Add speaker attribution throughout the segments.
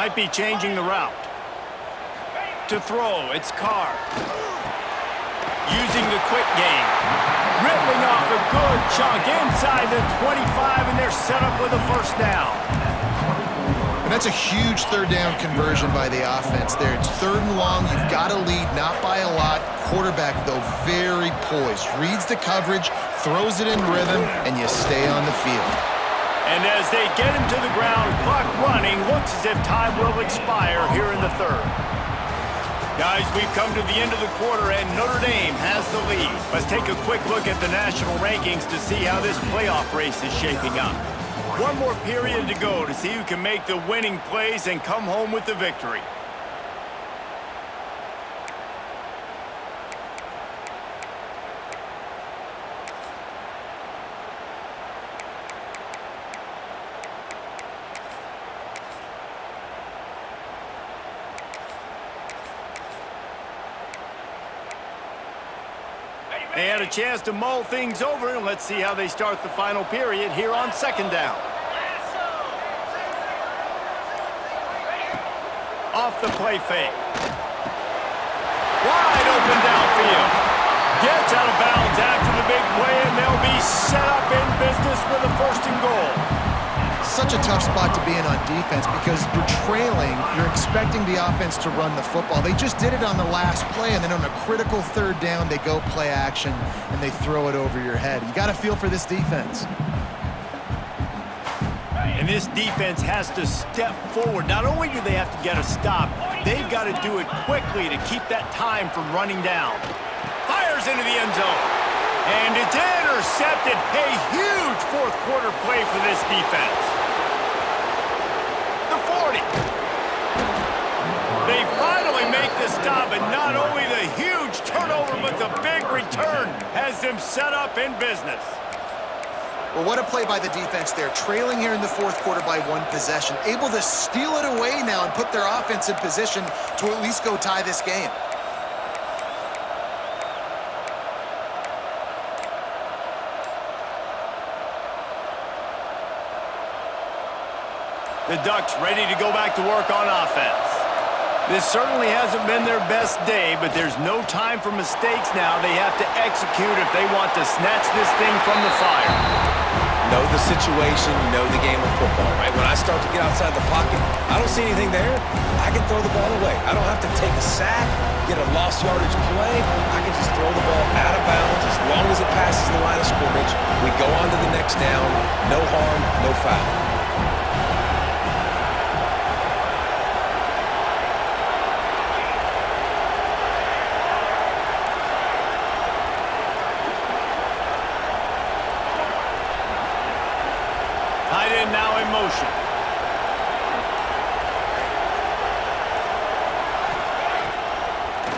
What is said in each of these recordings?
Speaker 1: Might be changing the route. To throw, it's Carr. Using the quick game. Ripping off a good chunk inside the 25, and they're set up with a first down.
Speaker 2: And that's a huge third down conversion by the offense there. It's 3rd and long. You've got to lead, not by a lot. Quarterback, though, very poised. Reads the coverage, throws it in rhythm, and you stay on the field.
Speaker 1: And as they get him to the ground, clock running, looks as if time will expire here in the 3rd. Guys, we've come to the end of the quarter, and Notre Dame has the lead. Let's take a quick look at the national rankings to see how this playoff race is shaping up. One more period to go to see who can make the winning plays and come home with the victory. They had a chance to mull things over, and let's see how they start the final period here on 2nd down. Off the play fake. Wide open downfield. Gets out of bounds after the big play, and they'll be set up in business with a 1st and goal.
Speaker 2: Such a tough spot to be in on defense because you're trailing, you're expecting the offense to run the football. They just did it on the last play, and then on a critical 3rd down, they go play action, and they throw it over your head. You got to feel for this defense.
Speaker 1: And this defense has to step forward. Not only do they have to get a stop, they've got to do it quickly to keep that time from running down. Fires into the end zone. And it's intercepted. A huge 4th quarter play for this defense. The 40. They finally make the stop, and not only the huge turnover, but the big return has them set up in business.
Speaker 2: Well, what a play by the defense there. Trailing here in the 4th quarter by 1 possession. Able to steal it away now and put their offense in position to at least go tie this game.
Speaker 1: The Ducks ready to go back to work on offense. This certainly hasn't been their best day, but there's no time for mistakes now. They have to execute if they want to snatch this thing from the fire.
Speaker 3: Know the situation, know the game of football, right? When I start to get outside the pocket, I don't see anything there, I can throw the ball away. I don't have to take a sack, get a lost yardage play. I can just throw the ball out of bounds as long as it passes the line of scrimmage. We go on to the next down. No harm, no foul.
Speaker 1: Tight end now in motion.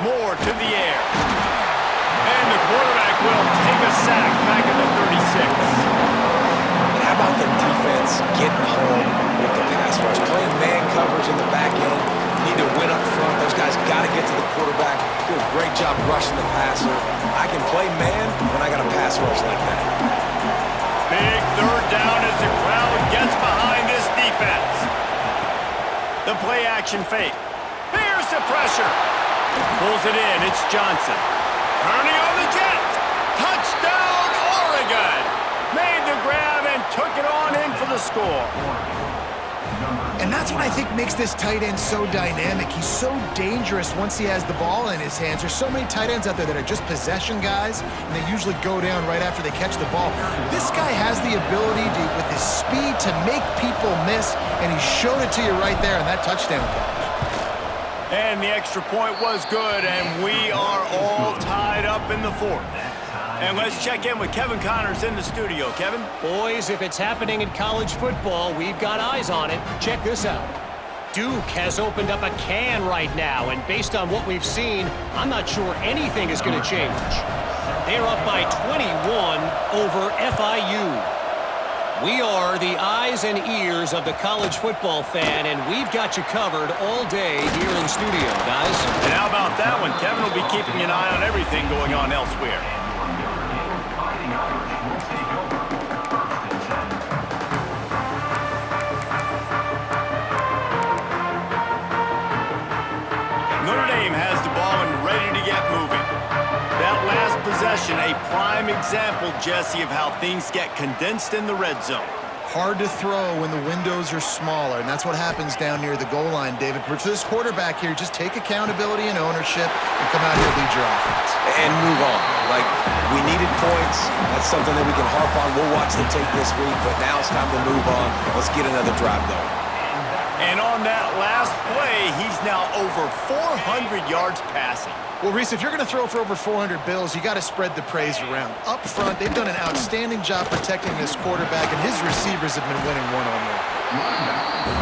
Speaker 1: Moore to the air. And the quarterback will take a sack back at the 36.
Speaker 3: And how about the defense getting home with the pass rush? Playing man coverage in the back end. You need to win up front. Those guys got to get to the quarterback. Do a great job rushing the passer. I can play man when I got a pass rush like that.
Speaker 1: Big 3rd down as the crowd gets behind this defense. The play action fake. Here's the pressure. Pulls it in. It's Johnson. Turning on the jet. Touchdown, Oregon. Made the grab and took it on in for the score.
Speaker 2: And that's what I think makes this tight end so dynamic. He's so dangerous once he has the ball in his hands. There's so many tight ends out there that are just possession guys, and they usually go down right after they catch the ball. This guy has the ability to, with his speed, to make people miss, and he showed it to you right there in that touchdown catch.
Speaker 1: And the extra point was good, and we are all tied up in the 4th. And let's check in with Kevin Connors in the studio. Kevin?
Speaker 4: Boys, if it's happening in college football, we've got eyes on it. Check this out. Duke has opened up a can right now, and based on what we've seen, I'm not sure anything is going to change. They're up by 21 over FIU. We are the eyes and ears of the college football fan, and we've got you covered all day here in studio, guys.
Speaker 1: And how about that one? Kevin will be keeping an eye on everything going on elsewhere. example, Jesse, of how things get condensed in the red zone.
Speaker 2: Hard to throw when the windows are smaller, and that's what happens down near the goal line, David. But for this quarterback here, just take accountability and ownership and come out here and lead your offense.
Speaker 3: And move on. Like, we needed points. That's something that we can harp on. We'll watch the tape this week, but now it's time to move on. Let's get another drive going.
Speaker 1: And on that last play, he's now over 400 yards passing.
Speaker 2: Well, Reese, if you're going to throw for over 400 bills, you got to spread the praise around. Up front, they've done an outstanding job protecting this quarterback, and his receivers have been winning one-on-one.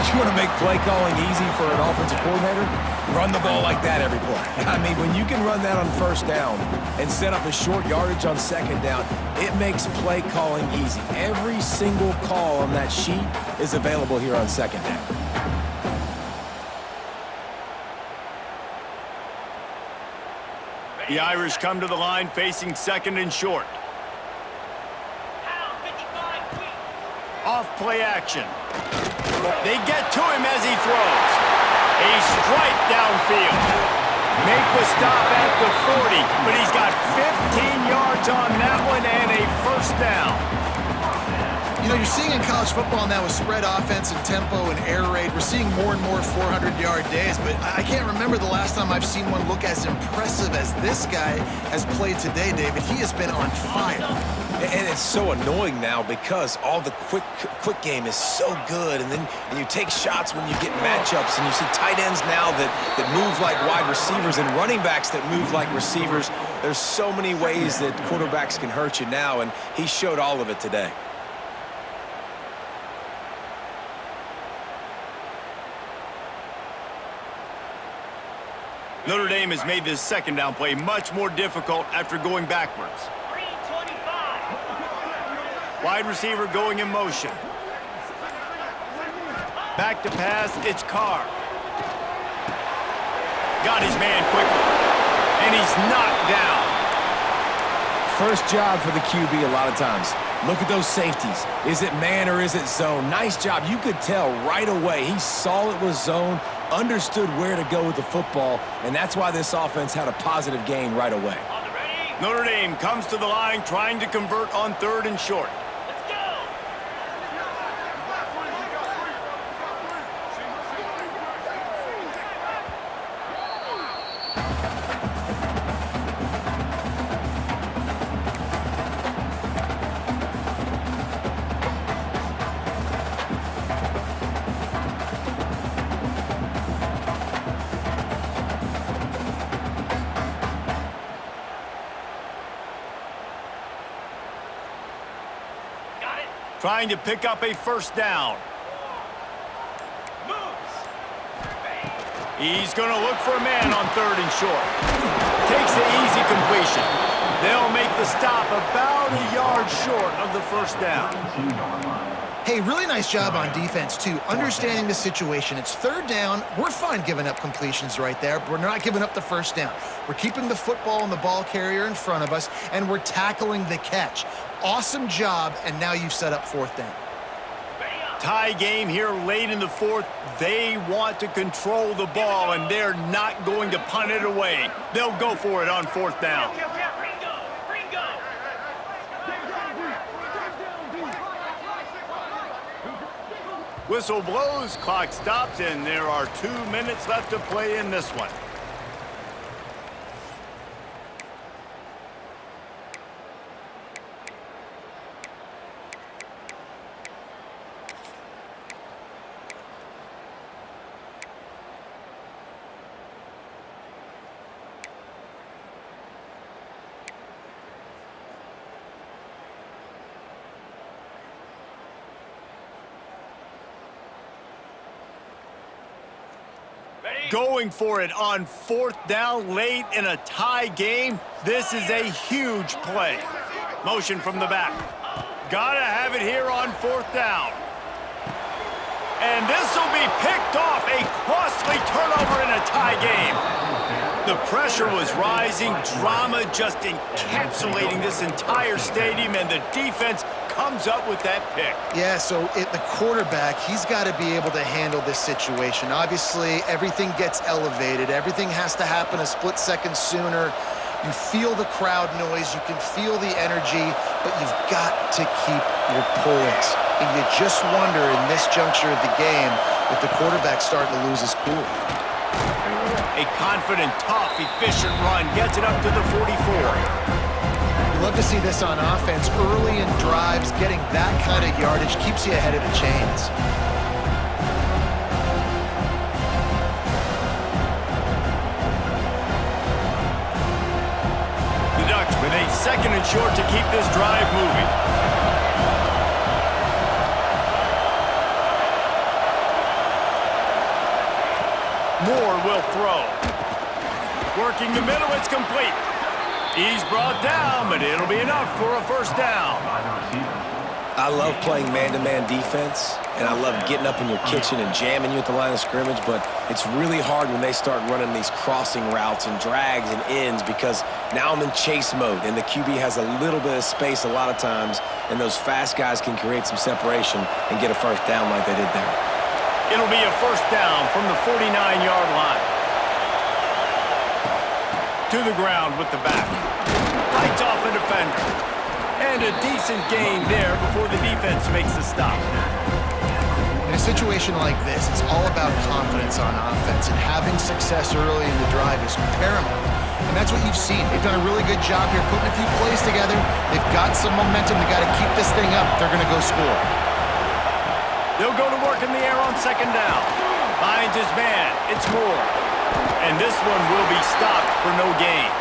Speaker 3: You want to make play calling easy for an offensive coordinator? Run the ball like that every play. I mean, when you can run that on first down and set up a short yardage on second down, it makes play calling easy. Every single call on that sheet is available here on second down.
Speaker 1: The Irish come to the line facing second and short. Off play action. They get to him as he throws. A strike downfield. Make the stop at the 40, but he's got 15 yards on that one and a first down.
Speaker 2: You know, you're seeing in college football now with spread offense and tempo and air raid, we're seeing more and more 400-yard days, but I can't remember the last time I've seen one look as impressive as this guy has played today, David. He has been on fire.
Speaker 3: And it's so annoying now because all the quick game is so good, and then you take shots when you get matchups, and you see tight ends now that move like wide receivers and running backs that move like receivers. There's so many ways that quarterbacks can hurt you now, and he showed all of it today.
Speaker 1: Notre Dame has made this second down play much more difficult after going backwards. Wide receiver going in motion. Back to pass, it's Carr. Got his man quickly, and he's knocked down.
Speaker 3: First job for the QB a lot of times. Look at those safeties. Is it man or is it zone? Nice job. You could tell right away. He saw it was zone, understood where to go with the football, and that's why this offense had a positive gain right away.
Speaker 1: Notre Dame comes to the line trying to convert on third and short. Trying to pick up a first down. He's going to look for a man on third and short. Takes the easy completion. They'll make the stop about a yard short of the first down.
Speaker 2: Hey, really nice job on defense, too. Understanding the situation. It's third down. We're fine giving up completions right there, but we're not giving up the first down. We're keeping the football and the ball carrier in front of us, and we're tackling the catch. Awesome job, and now you've set up fourth down.
Speaker 1: Tie game here late in the fourth. They want to control the ball, and they're not going to punt it away. They'll go for it on fourth down. Whistle blows, clock stops, and there are 2 minutes left to play in this one. Going for it on fourth down late in a tie game. This is a huge play. Motion from the back. Gotta have it here on fourth down. And this will be picked off. A costly turnover in a tie game. The pressure was rising. Drama just encapsulating this entire stadium, and the defense comes up with that pick.
Speaker 2: Yeah, so the quarterback, he's got to be able to handle this situation. Obviously, everything gets elevated. Everything has to happen a split second sooner. You feel the crowd noise, you can feel the energy, but you've got to keep your poise. And you just wonder in this juncture of the game if the quarterback's starting to lose his cool.
Speaker 1: A confident, tough, efficient run gets it up to the 44.
Speaker 2: You love to see this on offense. Early in drives, getting that kind of yardage keeps you ahead of the chains.
Speaker 1: The Ducks with a 2nd and short to keep this drive moving. Moore will throw. Working the middle, it's complete. He's brought down, but it'll be enough for a first down.
Speaker 3: I love playing man-to-man defense, and I love getting up in your kitchen and jamming you at the line of scrimmage, but it's really hard when they start running these crossing routes and drags and ends because now I'm in chase mode, and the QB has a little bit of space a lot of times, and those fast guys can create some separation and get a first down like they did there.
Speaker 1: It'll be a first down from the 49-yard line. To the ground with the back. Fights off a defender. And a decent gain there before the defense makes the stop.
Speaker 2: In a situation like this, it's all about confidence on offense, and having success early in the drive is paramount. And that's what you've seen. They've done a really good job here putting a few plays together. They've got some momentum. They've got to keep this thing up if they're going to go score.
Speaker 1: They'll go to work in the air on 2nd down. Finds his man. It's Moore. And this one will be stopped for no gain.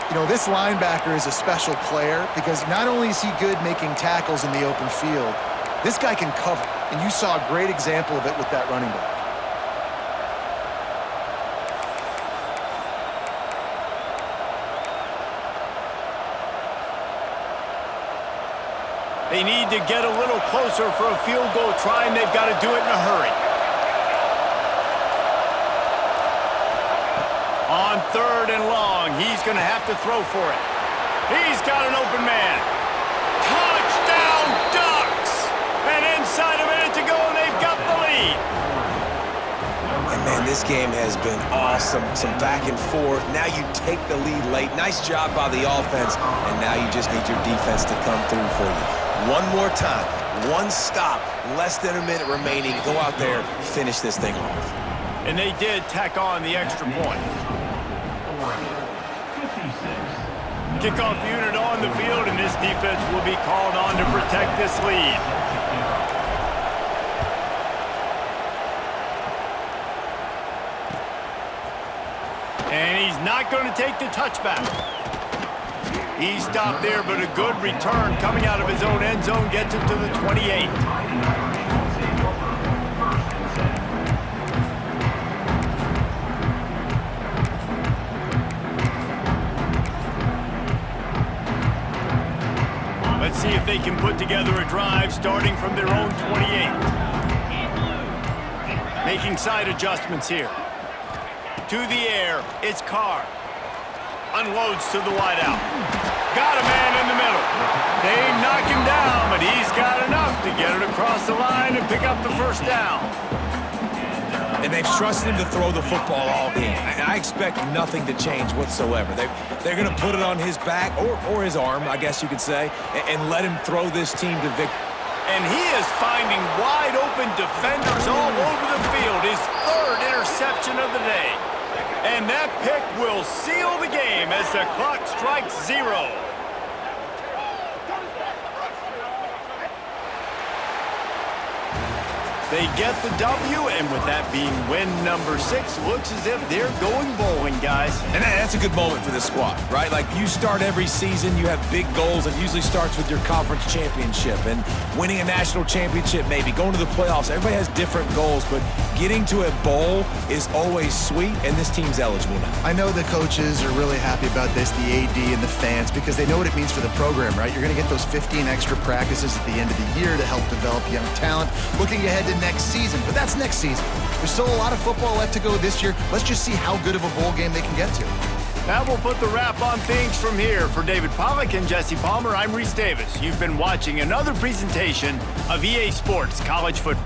Speaker 2: You know, this linebacker is a special player because not only is he good making tackles in the open field, this guy can cover. And you saw a great example of it with that running back.
Speaker 1: They need to get a little closer for a field goal try, and they've got to do it in a hurry. On 3rd and long, he's going to have to throw for it. He's got an open man. Touchdown, Ducks! And inside a minute to go, and they've got the lead.
Speaker 3: And man, this game has been awesome. Some back and forth. Now you take the lead late. Nice job by the offense. And now you just need your defense to come through for you. One more time. One stop. Less than a minute remaining. Go out there, finish this thing off.
Speaker 1: And they did tack on the extra point. Kickoff unit on the field, and this defense will be called on to protect this lead. And he's not going to take the touchback. He stopped there, but a good return coming out of his own end zone gets him to the 28. Let's see if they can put together a drive starting from their own 28. Making side adjustments here. To the air, it's Carr. Unloads to the wideout. Got a man in the middle. They knock him down, but he's got enough to get it across the line and pick up the first down.
Speaker 3: And they've trusted him to throw the football all game. I expect nothing to change whatsoever. They're going to put it on his back, or his arm, I guess you could say, and let him throw this team to victory.
Speaker 1: And he is finding wide-open defenders all over the field. His 3rd interception of the day. And that pick will seal the game as the clock strikes 0. They get the W, and with that being win number 6, looks as if they're going bowling, guys.
Speaker 3: And that's a good moment for the squad, right? Like, you start every season, you have big goals. It usually starts with your conference championship and winning a national championship, maybe going to the playoffs. Everybody has different goals, but getting to a bowl is always sweet, and this team's eligible now.
Speaker 2: I know the coaches are really happy about this, the AD and the fans, because they know what it means for the program, right? You're going to get those 15 extra practices at the end of the year to help develop young talent. Looking ahead to next season, but that's next season. There's still a lot of football left to go this year. Let's just see how good of a bowl game they can get to.
Speaker 1: That will put the wrap on things from here. For David Pollack and Jesse Palmer, I'm Reese Davis. You've been watching another presentation of EA Sports College Football.